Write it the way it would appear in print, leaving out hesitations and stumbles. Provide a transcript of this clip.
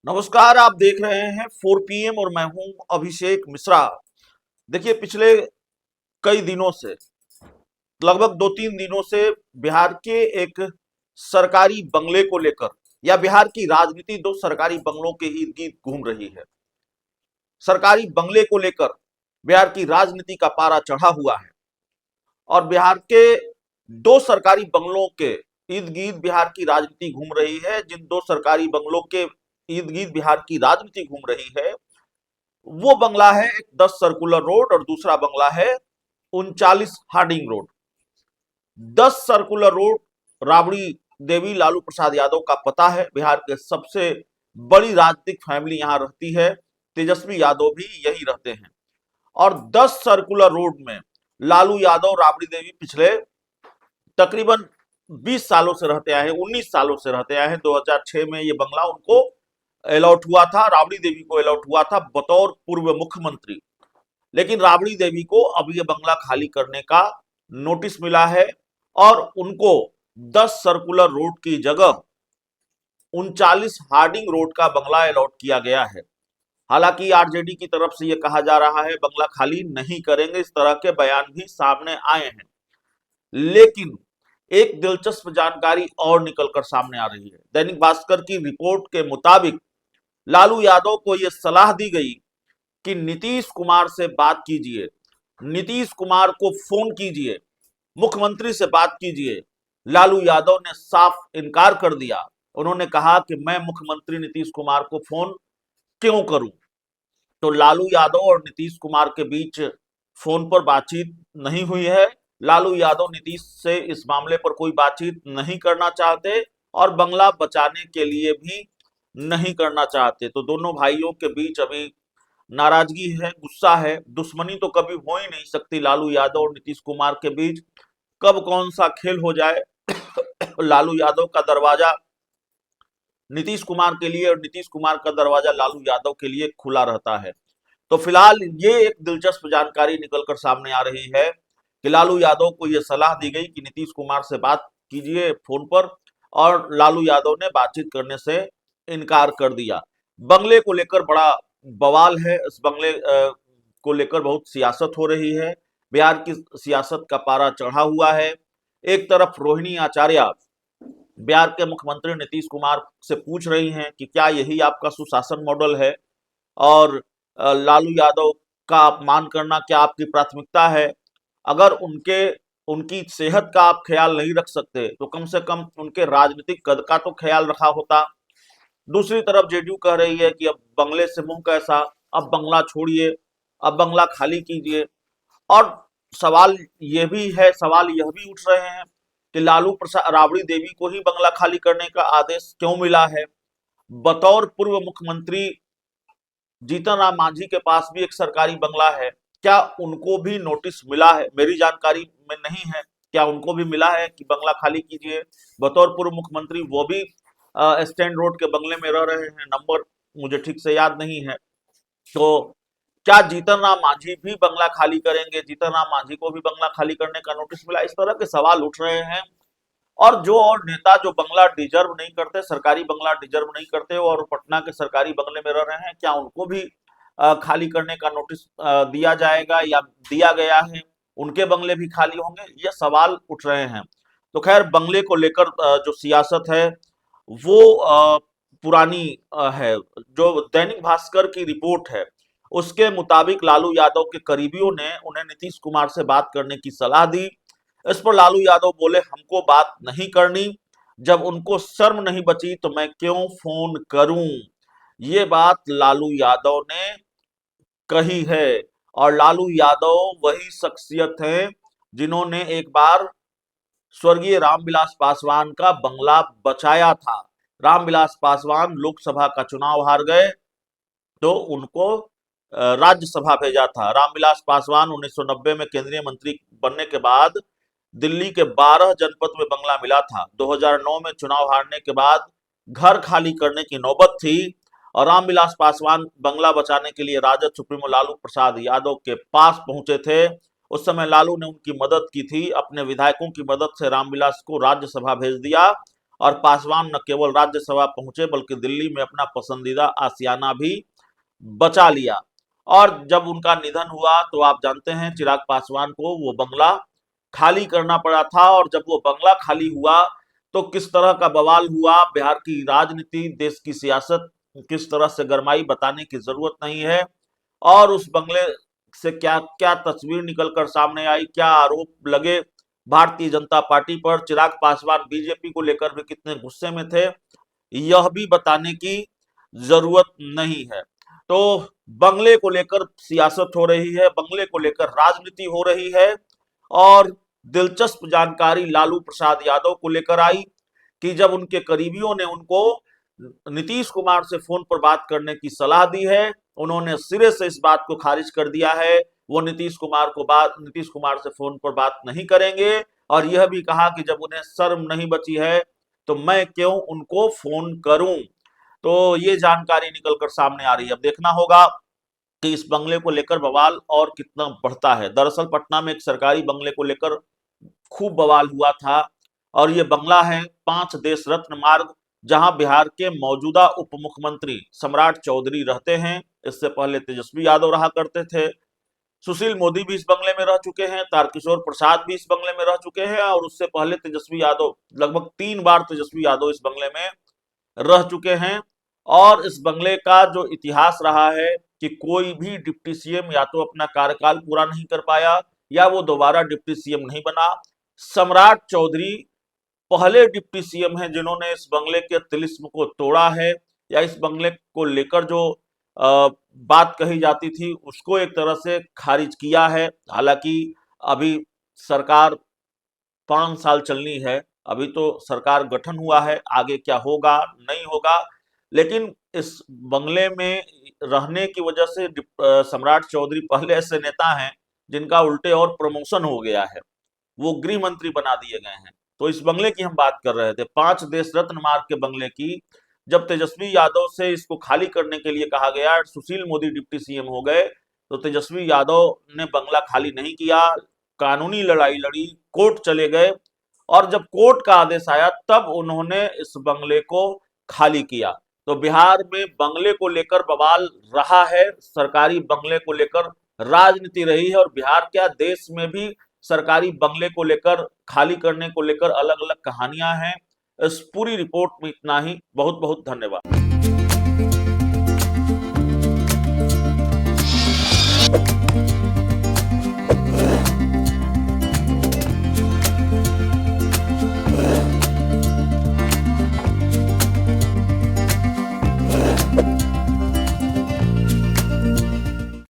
नमस्कार। आप देख रहे हैं 4 PM और मैं हूं अभिषेक मिश्रा। देखिए, पिछले कई दिनों से, लगभग 2-3 दिनों से बिहार के एक सरकारी बंगले को लेकर या बिहार की राजनीति दो सरकारी बंगलों के इर्द गिर्द घूम रही है। सरकारी बंगले को लेकर बिहार की राजनीति का पारा चढ़ा हुआ है और बिहार के दो सरकारी बंगलों के इर्द गिर्द बिहार की राजनीति घूम रही है। जिन दो सरकारी बंगलों के इर्द गिर्द बिहार की राजनीति घूम रही है, वो बंगला है एक 10 सर्कुलर रोड और दूसरा बंगला है 39 Harding road. 10 circular road Rabri Devi Lalu Prasad Yadav का पता है। बिहार के सबसे बड़ी राजनीतिक फैमिली यहां रहती है। तेजस्वी यादव भी यही रहते हैं। और 10 सर्कुलर रोड में लालू यादव राबड़ी देवी पिछले तकरीबन 20 सालों से रहते आए हैं, 19 सालों से रहते आए हैं। 2006 में ये बंगला उनको अलॉट हुआ था, राबड़ी देवी को अलॉट हुआ था बतौर पूर्व मुख्यमंत्री। लेकिन राबड़ी देवी को अब ये बंगला खाली करने का नोटिस मिला है और उनको 10 सर्कुलर रोड की जगह 39 हार्डिंग रोड का बंगला अलॉट किया गया है। हालांकि आरजेडी की तरफ से यह कहा जा रहा है बंगला खाली नहीं करेंगे, इस तरह के बयान भी सामने आए हैं। लेकिन एक दिलचस्प जानकारी और निकलकर सामने आ रही है। दैनिक भास्कर की रिपोर्ट के मुताबिक लालू यादव को यह सलाह दी गई कि नीतीश कुमार से बात कीजिए, नीतीश कुमार को फोन कीजिए, मुख्यमंत्री से बात कीजिए। लालू यादव ने साफ इनकार कर दिया। उन्होंने कहा कि मैं मुख्यमंत्री नीतीश कुमार को फोन क्यों करूं। तो लालू यादव और नीतीश कुमार के बीच फोन पर बातचीत नहीं हुई है। लालू यादव नीतीश से इस मामले पर कोई बातचीत नहीं करना चाहते और बंगला बचाने के लिए भी नहीं करना चाहते। तो दोनों भाइयों के बीच अभी नाराजगी है, गुस्सा है। दुश्मनी तो कभी हो ही नहीं सकती लालू यादव और नीतीश कुमार के बीच। कब कौन सा खेल हो जाए लालू यादव का दरवाजा नीतीश कुमार के लिए और नीतीश कुमार का दरवाजा लालू यादव के लिए खुला रहता है। तो फिलहाल ये एक दिलचस्प जानकारी निकलकर सामने आ रही है कि लालू यादव को यह सलाह दी गई कि नीतीश कुमार से बात कीजिए फोन पर, और लालू यादव ने बातचीत करने से इनकार कर दिया। बंगले को लेकर बड़ा बवाल है। इस बंगले को लेकर बहुत सियासत हो रही है। बिहार की सियासत का पारा चढ़ा हुआ है। एक तरफ रोहिणी आचार्य बिहार के मुख्यमंत्री नीतीश कुमार से पूछ रही हैं कि क्या यही आपका सुशासन मॉडल है और लालू यादव का अपमान करना क्या आपकी प्राथमिकता है। अगर उनकी सेहत का आप ख्याल नहीं रख सकते तो कम से कम उनके राजनीतिक कद का तो ख्याल रखा होता। दूसरी तरफ जेडीयू कह रही है कि अब बंगले से मुंह कैसा, अब बंगला छोड़िए, अब बंगला खाली कीजिए। और सवाल यह भी उठ रहे हैं कि लालू प्रसाद राबड़ी देवी को ही बंगला खाली करने का आदेश क्यों मिला है। बतौर पूर्व मुख्यमंत्री जीतन राम मांझी के पास भी एक सरकारी बंगला है, क्या उनको भी नोटिस मिला है? मेरी जानकारी में नहीं है। क्या उनको भी मिला है कि बंगला खाली कीजिए? बतौर पूर्व मुख्यमंत्री वो भी स्टैंड रोड के बंगले में रह रहे हैं। नंबर मुझे ठीक से याद नहीं है। तो क्या जीतन राम मांझी भी बंगला खाली करेंगे? जीतन राम मांझी को भी बंगला खाली करने का नोटिस मिला? इस तरह के सवाल उठ रहे हैं। और नेता जो बंगला डिजर्व नहीं करते, सरकारी बंगला डिजर्व नहीं करते और पटना के सरकारी बंगले में रह रहे हैं, क्या उनको भी खाली करने का नोटिस दिया जाएगा या दिया गया है? उनके बंगले भी खाली होंगे? ये सवाल उठ रहे हैं। तो खैर, बंगले को लेकर जो सियासत है वो पुरानी है। जो दैनिक भास्कर की रिपोर्ट है उसके मुताबिक लालू यादव के करीबियों ने उन्हें नीतीश कुमार से बात करने की सलाह दी। इस पर लालू यादव बोले, हमको बात नहीं करनी, जब उनको शर्म नहीं बची तो मैं क्यों फोन करूं। ये बात लालू यादव ने कही है। और लालू यादव वही शख्सियत हैं जिन्होंने एक बार स्वर्गीय रामविलास पासवान का बंगला बचाया था। रामविलास पासवान लोकसभा का चुनाव हार गए तो उनको राज्यसभा भेजा था। रामविलास पासवान 1990 में केंद्रीय मंत्री बनने के बाद दिल्ली के 12 जनपद में बंगला मिला था। 2009 में चुनाव हारने के बाद घर खाली करने की नौबत थी और रामविलास पासवान बंगला बचाने के लिए राजद सुप्रीमो लालू प्रसाद यादव के पास पहुंचे थे। उस समय लालू ने उनकी मदद की थी। अपने विधायकों की मदद से रामविलास को राज्यसभा भेज दिया और पासवान न केवल राज्यसभा पहुंचे बल्कि दिल्ली में अपना पसंदीदा आशियाना भी बचा लिया। और जब उनका निधन हुआ तो आप जानते हैं चिराग पासवान को वो बंगला खाली करना पड़ा था, और जब वो बंगला खाली हुआ तो किस तरह का बवाल हुआ, बिहार की राजनीति, देश की सियासत किस तरह से गरमाई बताने की जरूरत नहीं है। और उस बंगले से क्या क्या तस्वीर निकलकर सामने आई, क्या आरोप लगे भारतीय जनता पार्टी पर, चिराग पासवान बीजेपी को लेकर भी कितने गुस्से में थे, यह भी बताने की जरूरत नहीं है। तो बंगले को लेकर सियासत हो रही है, बंगले को लेकर राजनीति हो रही है। और दिलचस्प जानकारी लालू प्रसाद यादव को लेकर आई कि जब उनके करीबियों ने उनको नीतीश कुमार से फोन पर बात करने की सलाह दी है, उन्होंने सिरे से इस बात को खारिज कर दिया है। वो नीतीश कुमार से फोन पर बात नहीं करेंगे, और यह भी कहा कि जब उन्हें शर्म नहीं बची है तो मैं क्यों उनको फोन करूं। तो ये जानकारी निकलकर सामने आ रही है। अब देखना होगा कि इस बंगले को लेकर बवाल और कितना बढ़ता है। दरअसल पटना में एक सरकारी बंगले को लेकर खूब बवाल हुआ था, और ये बंगला है 5 देश रत्न मार्ग, जहां बिहार के मौजूदा उप मुख्यमंत्री सम्राट चौधरी रहते हैं। इससे पहले तेजस्वी यादव रहा करते थे, सुशील मोदी भी इस बंगले में रह चुके हैं, तारकिशोर प्रसाद भी इस बंगले में रह चुके हैं, और उससे पहले तेजस्वी यादव, लगभग 3 बार तेजस्वी यादव इस बंगले में रह चुके हैं। और इस बंगले का जो इतिहास रहा है कि कोई भी डिप्टी सीएम या तो अपना कार्यकाल पूरा नहीं कर पाया या वो दोबारा डिप्टी सीएम नहीं बना। सम्राट चौधरी पहले डिप्टी सीएम हैं जिन्होंने इस बंगले के तिलिस्म को तोड़ा है, या इस बंगले को लेकर जो बात कही जाती थी उसको एक तरह से खारिज किया है। हालांकि अभी सरकार 5 साल चलनी है, अभी तो सरकार गठन हुआ है, आगे क्या होगा नहीं होगा। लेकिन इस बंगले में रहने की वजह से सम्राट चौधरी पहले ऐसे नेता हैं जिनका उल्टे और प्रमोशन हो गया है, वो गृह मंत्री बना दिए गए हैं। तो इस बंगले की हम बात कर रहे थे, 5 देश रत्न मार्ग के बंगले की। जब तेजस्वी यादव से इसको खाली करने के लिए कहा गया, सुशील मोदी डिप्टी सीएम हो गए, तो तेजस्वी यादव ने बंगला खाली नहीं किया, कानूनी लड़ाई लड़ी, कोर्ट चले गए, और जब कोर्ट का आदेश आया तब उन्होंने इस बंगले को खाली किया। तो बिहार में बंगले को लेकर बवाल रहा है, सरकारी बंगले को लेकर राजनीति रही है, और बिहार क्या देश में भी सरकारी बंगले को लेकर, खाली करने को लेकर अलग अलग कहानियां हैं। इस पूरी रिपोर्ट में इतना ही। बहुत बहुत धन्यवाद।